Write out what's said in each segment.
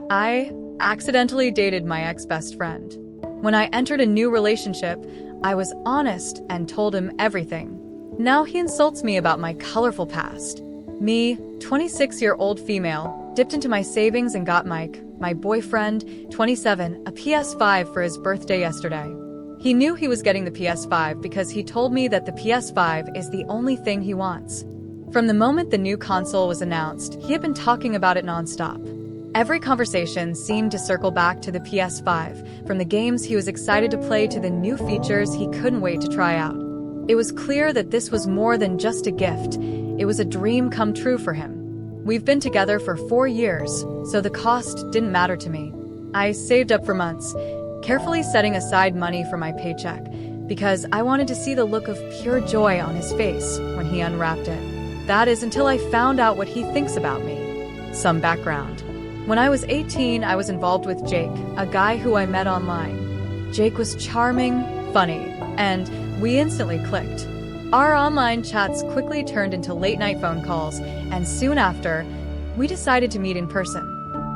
I accidentally dated my ex-best friend. When I entered a new relationship, I was honest and told him everything. Now he insults me about my colorful past. Me, 26-year-old female, dipped into my savings and got Mike, my boyfriend, 27, a PS5 for his birthday yesterday. He knew he was getting the PS5 because he told me that the PS5 is the only thing he wants. From the moment the new console was announced, he had been talking about it nonstop. Every conversation seemed to circle back to the PS5, from the games he was excited to play to the new features he couldn't wait to try out. It was clear that this was more than just a gift. It was a dream come true for him. We've been together for 4 years, so the cost didn't matter to me. I saved up for months, carefully setting aside money for my paycheck, because I wanted to see the look of pure joy on his face when he unwrapped it. That is until I found out what he thinks about me. Some background. When I was 18, I was involved with Jake, a guy who I met online. Jake was charming, funny, and we instantly clicked. Our online chats quickly turned into late-night phone calls, and soon after, we decided to meet in person.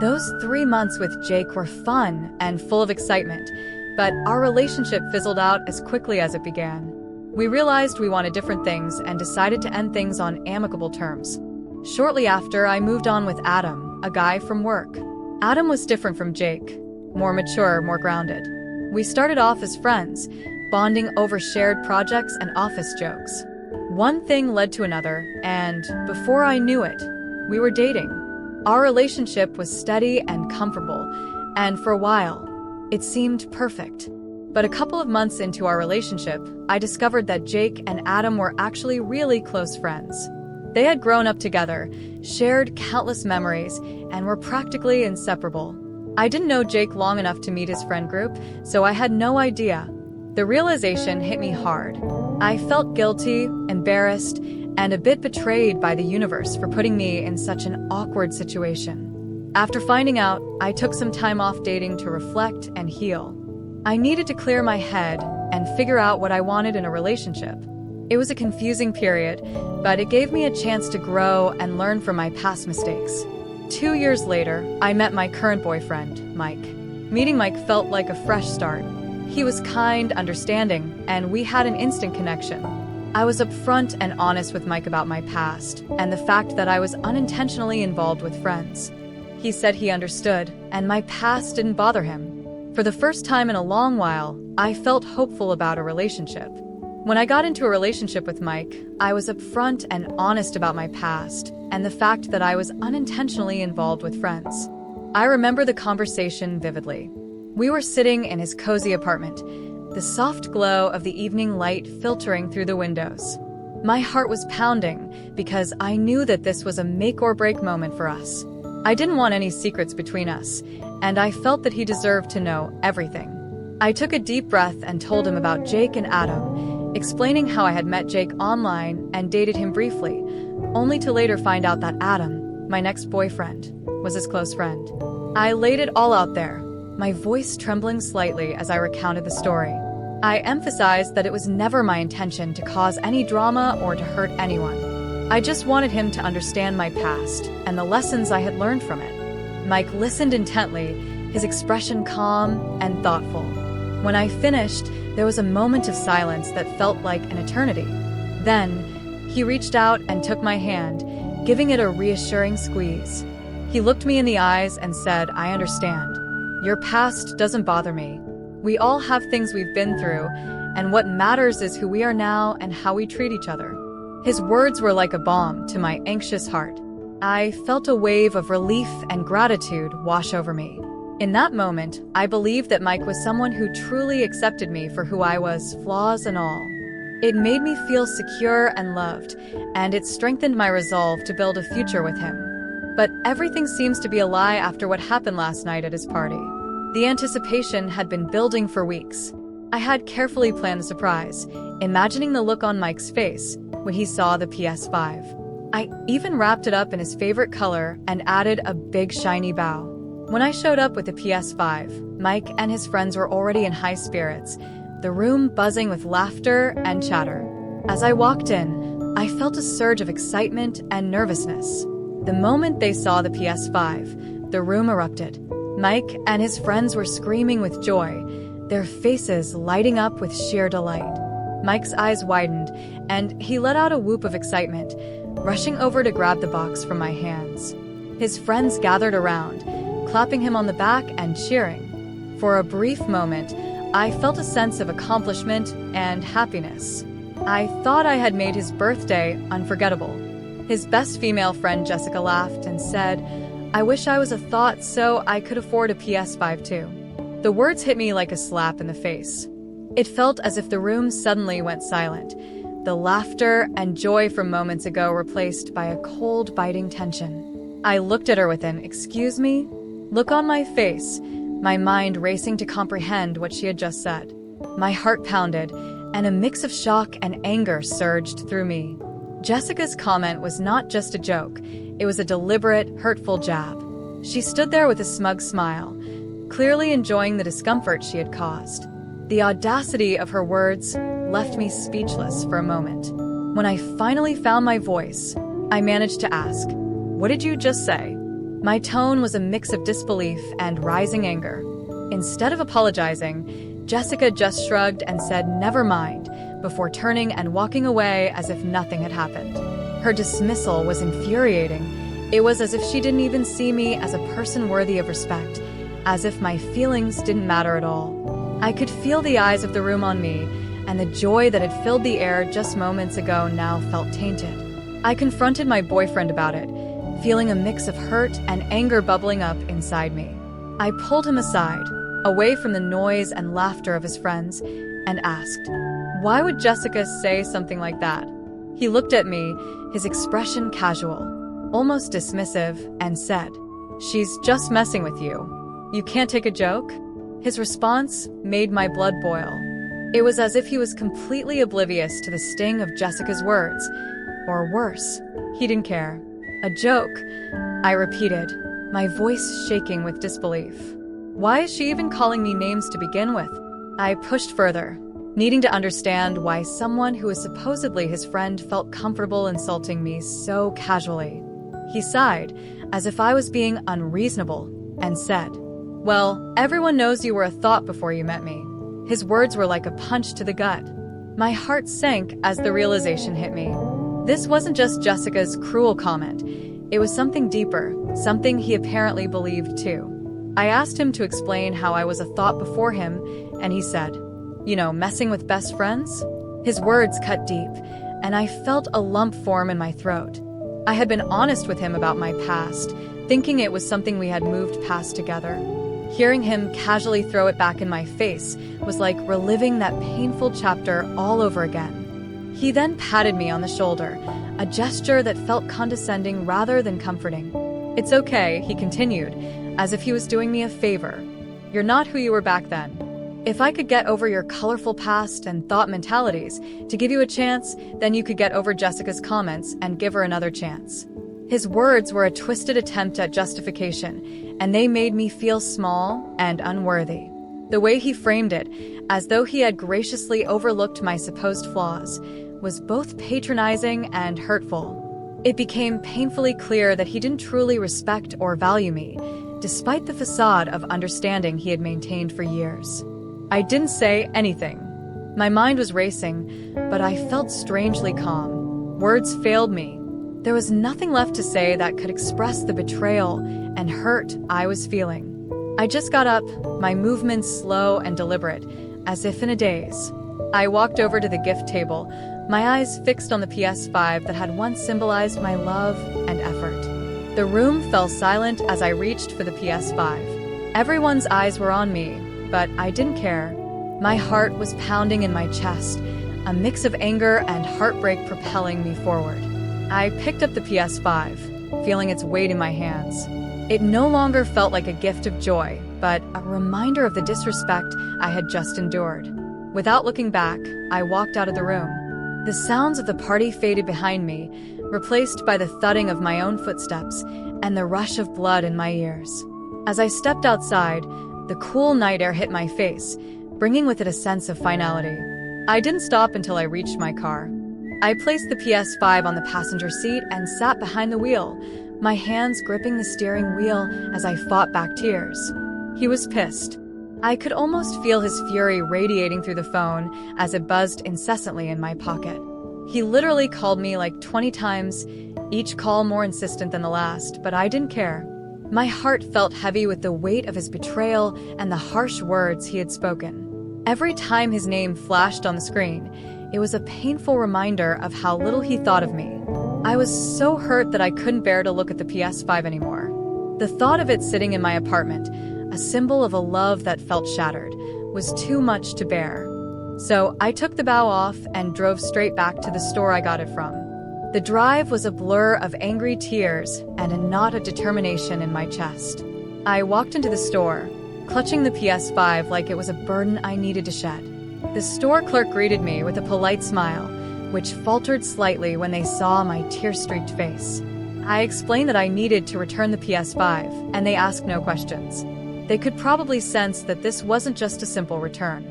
Those 3 months with Jake were fun and full of excitement, but our relationship fizzled out as quickly as it began. We realized we wanted different things and decided to end things on amicable terms. Shortly after, I moved on with Adam, a guy from work. Adam was different from Jake, more mature, more grounded. We started off as friends, bonding over shared projects and office jokes. One thing led to another, and before I knew it, we were dating. Our relationship was steady and comfortable, and for a while, it seemed perfect. But a couple of months into our relationship, I discovered that Jake and Adam were actually really close friends. They had grown up together, shared countless memories, and were practically inseparable. I didn't know Jake long enough to meet his friend group, so I had no idea. The realization hit me hard. I felt guilty, embarrassed, and a bit betrayed by the universe for putting me in such an awkward situation. After finding out, I took some time off dating to reflect and heal. I needed to clear my head and figure out what I wanted in a relationship. It was a confusing period, but it gave me a chance to grow and learn from my past mistakes. 2 years later, I met my current boyfriend, Mike. Meeting Mike felt like a fresh start. He was kind, understanding, and we had an instant connection. I was upfront and honest with Mike about my past and the fact that I was unintentionally involved with friends. He said he understood, and my past didn't bother him. For the first time in a long while, I felt hopeful about a relationship. When I got into a relationship with Mike, I was upfront and honest about my past and the fact that I was unintentionally involved with friends. I remember the conversation vividly. We were sitting in his cozy apartment, the soft glow of the evening light filtering through the windows. My heart was pounding because I knew that this was a make-or-break moment for us. I didn't want any secrets between us, and I felt that he deserved to know everything. I took a deep breath and told him about Jake and Adam, explaining how I had met Jake online and dated him briefly, only to later find out that Adam, my next boyfriend, was his close friend. I laid it all out there, my voice trembling slightly as I recounted the story. I emphasized that it was never my intention to cause any drama or to hurt anyone. I just wanted him to understand my past and the lessons I had learned from it. Mike listened intently, his expression calm and thoughtful. When I finished, there was a moment of silence that felt like an eternity. Then, he reached out and took my hand, giving it a reassuring squeeze. He looked me in the eyes and said, "I understand. Your past doesn't bother me. We all have things we've been through, and what matters is who we are now and how we treat each other." His words were like a balm to my anxious heart. I felt a wave of relief and gratitude wash over me. In that moment, I believed that Mike was someone who truly accepted me for who I was, flaws and all. It made me feel secure and loved, and it strengthened my resolve to build a future with him. But everything seems to be a lie after what happened last night at his party. The anticipation had been building for weeks. I had carefully planned the surprise, imagining the look on Mike's face when he saw the PS5. I even wrapped it up in his favorite color and added a big shiny bow. When I showed up with the PS5, Mike and his friends were already in high spirits, the room buzzing with laughter and chatter. As I walked in, I felt a surge of excitement and nervousness. The moment they saw the PS5, the room erupted. Mike and his friends were screaming with joy, their faces lighting up with sheer delight. Mike's eyes widened, and he let out a whoop of excitement, rushing over to grab the box from my hands. His friends gathered around, clapping him on the back and cheering. For a brief moment, I felt a sense of accomplishment and happiness. I thought I had made his birthday unforgettable. His best female friend Jessica laughed and said, "I wish I was a thought so I could afford a PS5 too." The words hit me like a slap in the face. It felt as if the room suddenly went silent, the laughter and joy from moments ago replaced by a cold, biting tension. I looked at her with an "excuse me?" look on my face, my mind racing to comprehend what she had just said. My heart pounded, and a mix of shock and anger surged through me. Jessica's comment was not just a joke, it was a deliberate, hurtful jab. She stood there with a smug smile, clearly enjoying the discomfort she had caused. The audacity of her words left me speechless for a moment. When I finally found my voice, I managed to ask, "What did you just say?" My tone was a mix of disbelief and rising anger. Instead of apologizing, Jessica just shrugged and said, "Never mind," before turning and walking away as if nothing had happened. Her dismissal was infuriating. It was as if she didn't even see me as a person worthy of respect, as if my feelings didn't matter at all. I could feel the eyes of the room on me, and the joy that had filled the air just moments ago now felt tainted. I confronted my boyfriend about it, feeling a mix of hurt and anger bubbling up inside me. I pulled him aside, away from the noise and laughter of his friends, and asked, "Why would Jessica say something like that?" He looked at me, his expression casual, almost dismissive, and said, "She's just messing with you. You can't take a joke?" His response made my blood boil. It was as if he was completely oblivious to the sting of Jessica's words. Or worse, he didn't care. "A joke," I repeated, my voice shaking with disbelief. Why is she even calling me names to begin with? I pushed further, needing to understand why someone who was supposedly his friend felt comfortable insulting me so casually. He sighed, as if I was being unreasonable, and said, "Well, everyone knows you were a thought before you met me." His words were like a punch to the gut. My heart sank as the realization hit me. This wasn't just Jessica's cruel comment. It was something deeper, something he apparently believed too. I asked him to explain how I was a thought before him, and he said, "Messing with best friends?" His words cut deep, and I felt a lump form in my throat. I had been honest with him about my past, thinking it was something we had moved past together. Hearing him casually throw it back in my face was like reliving that painful chapter all over again. He then patted me on the shoulder, a gesture that felt condescending rather than comforting. "It's okay," he continued, as if he was doing me a favor. "You're not who you were back then. If I could get over your colorful past and thought mentalities to give you a chance, then you could get over Jessica's comments and give her another chance." His words were a twisted attempt at justification, and they made me feel small and unworthy. The way he framed it, as though he had graciously overlooked my supposed flaws, was both patronizing and hurtful. It became painfully clear that he didn't truly respect or value me, despite the facade of understanding he had maintained for years. I didn't say anything. My mind was racing, but I felt strangely calm. Words failed me. There was nothing left to say that could express the betrayal and hurt I was feeling. I just got up, my movements slow and deliberate, as if in a daze. I walked over to the gift table, my eyes fixed on the PS5 that had once symbolized my love and effort. The room fell silent as I reached for the PS5. Everyone's eyes were on me, but I didn't care. My heart was pounding in my chest, a mix of anger and heartbreak propelling me forward. I picked up the PS5, feeling its weight in my hands. It no longer felt like a gift of joy, but a reminder of the disrespect I had just endured. Without looking back, I walked out of the room. The sounds of the party faded behind me, replaced by the thudding of my own footsteps and the rush of blood in my ears. As I stepped outside, the cool night air hit my face, bringing with it a sense of finality. I didn't stop until I reached my car. I placed the PS5 on the passenger seat and sat behind the wheel, my hands gripping the steering wheel as I fought back tears. He was pissed. I could almost feel his fury radiating through the phone as it buzzed incessantly in my pocket. He literally called me like 20 times, each call more insistent than the last, but I didn't care. My heart felt heavy with the weight of his betrayal and the harsh words he had spoken. Every time his name flashed on the screen, it was a painful reminder of how little he thought of me. I was so hurt that I couldn't bear to look at the PS5 anymore. The thought of it sitting in my apartment, a symbol of a love that felt shattered, was too much to bear. So I took the bow off and drove straight back to the store I got it from. The drive was a blur of angry tears and a knot of determination in my chest. I walked into the store, clutching the PS5 like it was a burden I needed to shed. The store clerk greeted me with a polite smile, which faltered slightly when they saw my tear-streaked face. I explained that I needed to return the PS5, and they asked no questions. They could probably sense that this wasn't just a simple return.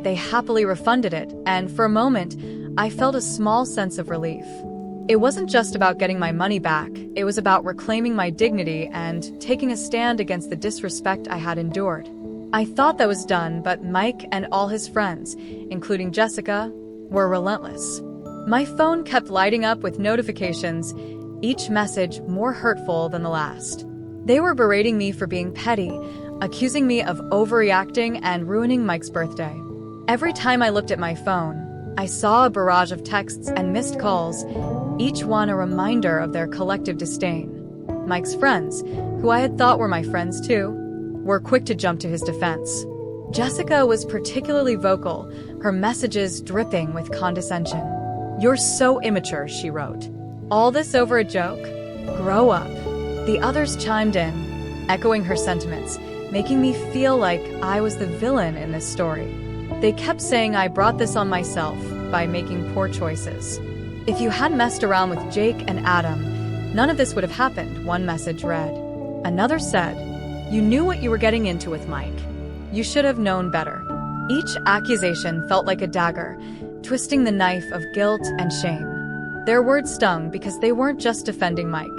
They happily refunded it, and for a moment, I felt a small sense of relief. It wasn't just about getting my money back, it was about reclaiming my dignity and taking a stand against the disrespect I had endured. I thought that was done, but Mike and all his friends, including Jessica, were relentless. My phone kept lighting up with notifications, each message more hurtful than the last. They were berating me for being petty, accusing me of overreacting and ruining Mike's birthday. Every time I looked at my phone, I saw a barrage of texts and missed calls, each one a reminder of their collective disdain. Mike's friends, who I had thought were my friends too, were quick to jump to his defense. Jessica was particularly vocal, her messages dripping with condescension. "You're so immature," she wrote. "All this over a joke? Grow up." The others chimed in, echoing her sentiments, making me feel like I was the villain in this story. They kept saying I brought this on myself by making poor choices. "If you hadn't messed around with Jake and Adam, none of this would have happened," one message read. Another said, "You knew what you were getting into with Mike. You should have known better." Each accusation felt like a dagger, twisting the knife of guilt and shame. Their words stung because they weren't just defending Mike.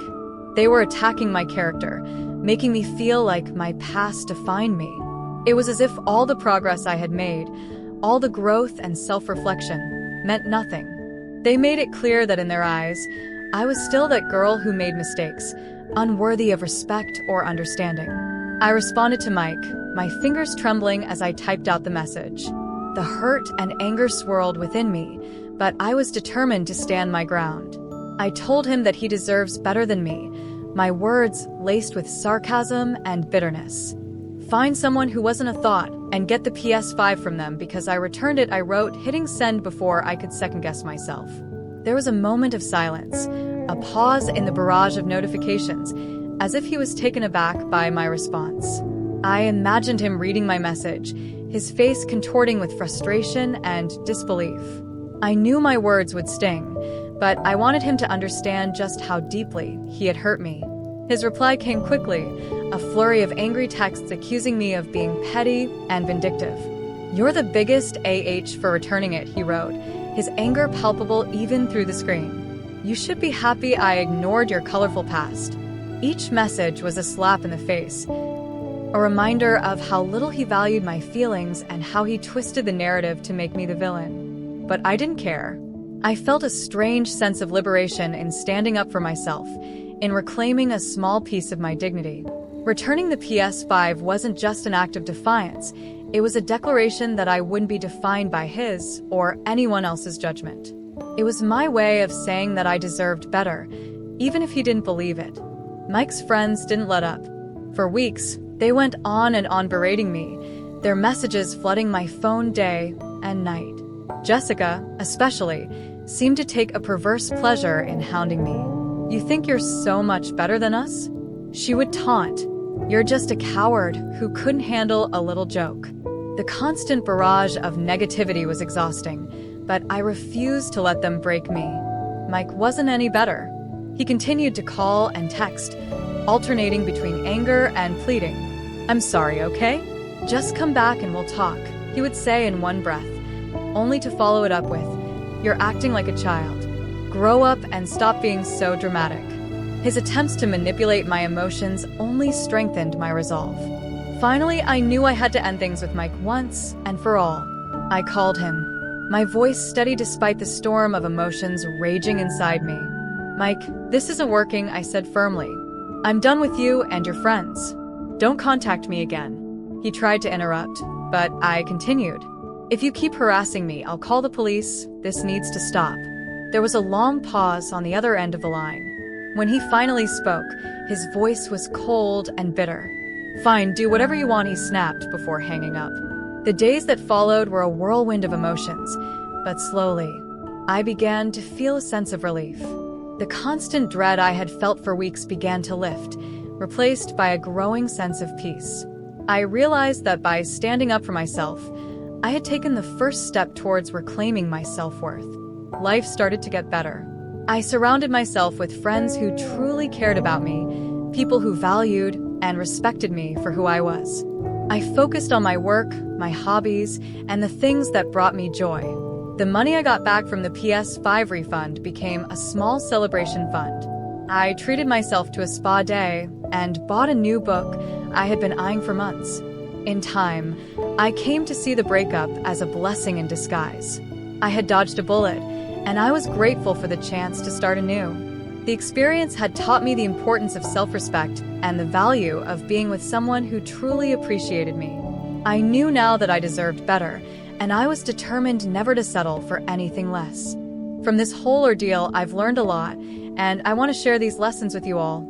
They were attacking my character, making me feel like my past defined me. It was as if all the progress I had made, all the growth and self-reflection, meant nothing. They made it clear that in their eyes, I was still that girl who made mistakes, unworthy of respect or understanding. I responded to Mike, my fingers trembling as I typed out the message. The hurt and anger swirled within me, but I was determined to stand my ground. I told him that he deserves better than me, my words laced with sarcasm and bitterness. "Find someone who wasn't a thought and get the PS5 from them because I returned it," I wrote, hitting send before I could second-guess myself. There was a moment of silence, a pause in the barrage of notifications, as if he was taken aback by my response. I imagined him reading my message, his face contorting with frustration and disbelief. I knew my words would sting, but I wanted him to understand just how deeply he had hurt me. His reply came quickly, a flurry of angry texts accusing me of being petty and vindictive. "You're the biggest AH for returning it," he wrote, his anger palpable even through the screen. "You should be happy I ignored your colorful past." Each message was a slap in the face, a reminder of how little he valued my feelings and how he twisted the narrative to make me the villain. But I didn't care. I felt a strange sense of liberation in standing up for myself, in reclaiming a small piece of my dignity. Returning the PS5 wasn't just an act of defiance, it was a declaration that I wouldn't be defined by his or anyone else's judgment. It was my way of saying that I deserved better, even if he didn't believe it. Mike's friends didn't let up. For weeks, they went on and on berating me, their messages flooding my phone day and night. Jessica, especially, seemed to take a perverse pleasure in hounding me. "You think you're so much better than us?" She would taunt. "You're just a coward who couldn't handle a little joke." The constant barrage of negativity was exhausting, but I refused to let them break me. Mike wasn't any better. He continued to call and text, alternating between anger and pleading. "I'm sorry, okay? Just come back and we'll talk," he would say in one breath, only to follow it up with, "You're acting like a child. Grow up and stop being so dramatic." His attempts to manipulate my emotions only strengthened my resolve. Finally, I knew I had to end things with Mike once and for all. I called him, my voice steady despite the storm of emotions raging inside me. "Mike, this isn't working," I said firmly. "I'm done with you and your friends. Don't contact me again." He tried to interrupt, but I continued. "If you keep harassing me, I'll call the police. This needs to stop." There was a long pause on the other end of the line. When he finally spoke, his voice was cold and bitter. "Fine, do whatever you want," he snapped before hanging up. The days that followed were a whirlwind of emotions, but slowly, I began to feel a sense of relief. The constant dread I had felt for weeks began to lift, replaced by a growing sense of peace. I realized that by standing up for myself, I had taken the first step towards reclaiming my self-worth. Life started to get better. I surrounded myself with friends who truly cared about me, people who valued and respected me for who I was. I focused on my work, my hobbies, and the things that brought me joy. The money I got back from the PS5 refund became a small celebration fund. I treated myself to a spa day and bought a new book I had been eyeing for months. In time, I came to see the breakup as a blessing in disguise. I had dodged a bullet, and I was grateful for the chance to start anew. The experience had taught me the importance of self-respect and the value of being with someone who truly appreciated me. I knew now that I deserved better, and I was determined never to settle for anything less. From this whole ordeal, I've learned a lot, and I want to share these lessons with you all.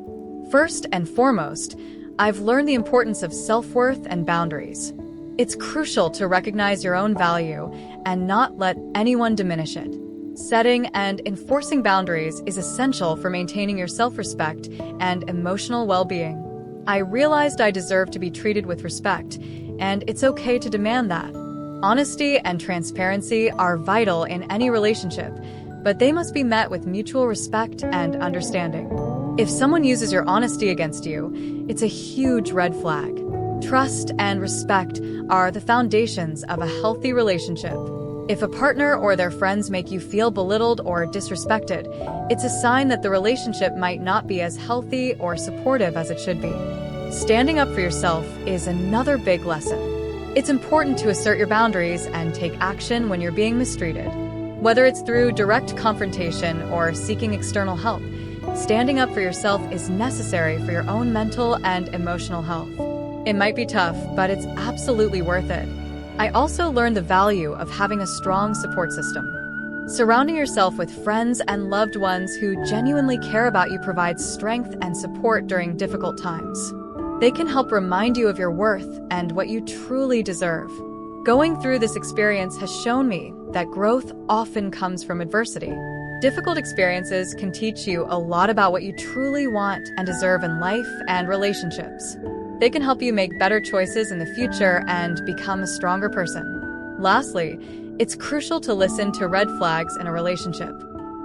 First and foremost, I've learned the importance of self-worth and boundaries. It's crucial to recognize your own value and not let anyone diminish it. Setting and enforcing boundaries is essential for maintaining your self-respect and emotional well-being. I realized I deserved to be treated with respect, and it's okay to demand that. Honesty and transparency are vital in any relationship, but they must be met with mutual respect and understanding. If someone uses your honesty against you, it's a huge red flag. Trust and respect are the foundations of a healthy relationship. If a partner or their friends make you feel belittled or disrespected, it's a sign that the relationship might not be as healthy or supportive as it should be. Standing up for yourself is another big lesson. It's important to assert your boundaries and take action when you're being mistreated. Whether it's through direct confrontation or seeking external help, standing up for yourself is necessary for your own mental and emotional health. It might be tough, but it's absolutely worth it. I also learned the value of having a strong support system. Surrounding yourself with friends and loved ones who genuinely care about you provides strength and support during difficult times. They can help remind you of your worth and what you truly deserve. Going through this experience has shown me that growth often comes from adversity. Difficult experiences can teach you a lot about what you truly want and deserve in life and relationships. They can help you make better choices in the future and become a stronger person. Lastly, it's crucial to listen to red flags in a relationship.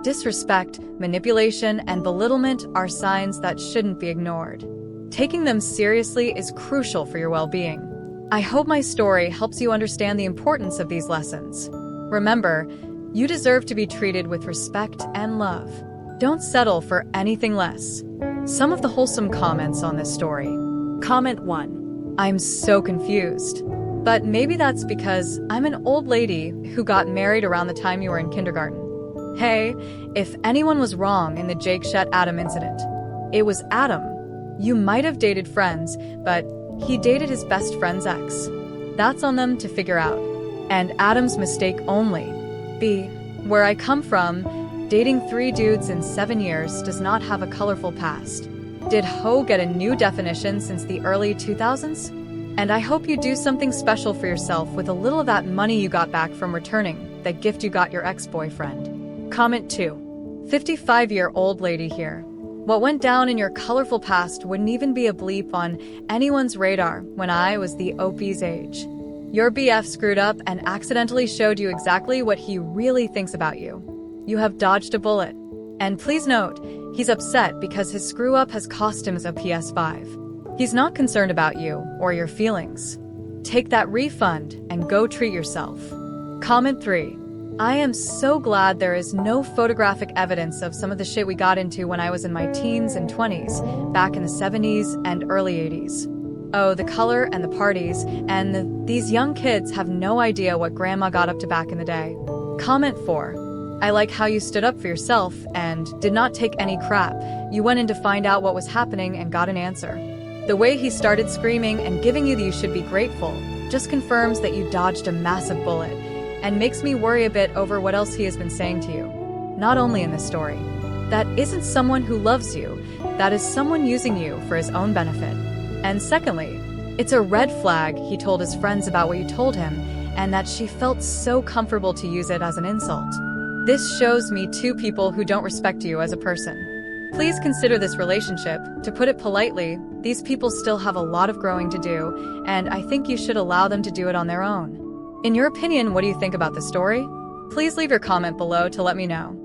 Disrespect, manipulation, and belittlement are signs that shouldn't be ignored. Taking them seriously is crucial for your well-being. I hope my story helps you understand the importance of these lessons. Remember, you deserve to be treated with respect and love. Don't settle for anything less. Some of the wholesome comments on this story. Comment 1. I'm so confused. But maybe that's because I'm an old lady who got married around the time you were in kindergarten. Hey, if anyone was wrong in the Jake Shet Adam incident, it was Adam. You might have dated friends, but he dated his best friend's ex. That's on them to figure out. And Adam's mistake only. B. Where I come from, dating 3 dudes in 7 years does not have a colorful past. Did hoe get a new definition since the early 2000s? And I hope you do something special for yourself with a little of that money you got back from returning that gift you got your ex-boyfriend. Comment 2. 55-year-old lady here. What went down in your colorful past wouldn't even be a bleep on anyone's radar when I was the OP's age. Your BF screwed up and accidentally showed you exactly what he really thinks about you. You have dodged a bullet. And please note, he's upset because his screw-up has cost him a PS5. He's not concerned about you or your feelings. Take that refund and go treat yourself. Comment 3. I am so glad there is no photographic evidence of some of the shit we got into when I was in my teens and 20s, back in the 70s and early 80s. Oh, the color and the parties, and these young kids have no idea what grandma got up to back in the day. Comment 4. I like how you stood up for yourself and did not take any crap. You went in to find out what was happening and got an answer. The way he started screaming and giving you the "you should be grateful" just confirms that you dodged a massive bullet, and makes me worry a bit over what else he has been saying to you. Not only in this story. That isn't someone who loves you, that is someone using you for his own benefit. And secondly, it's a red flag he told his friends about what you told him, and that she felt so comfortable to use it as an insult. This shows me two people who don't respect you as a person. Please consider this relationship. To put it politely, these people still have a lot of growing to do, and I think you should allow them to do it on their own. In your opinion, what do you think about the story? Please leave your comment below to let me know.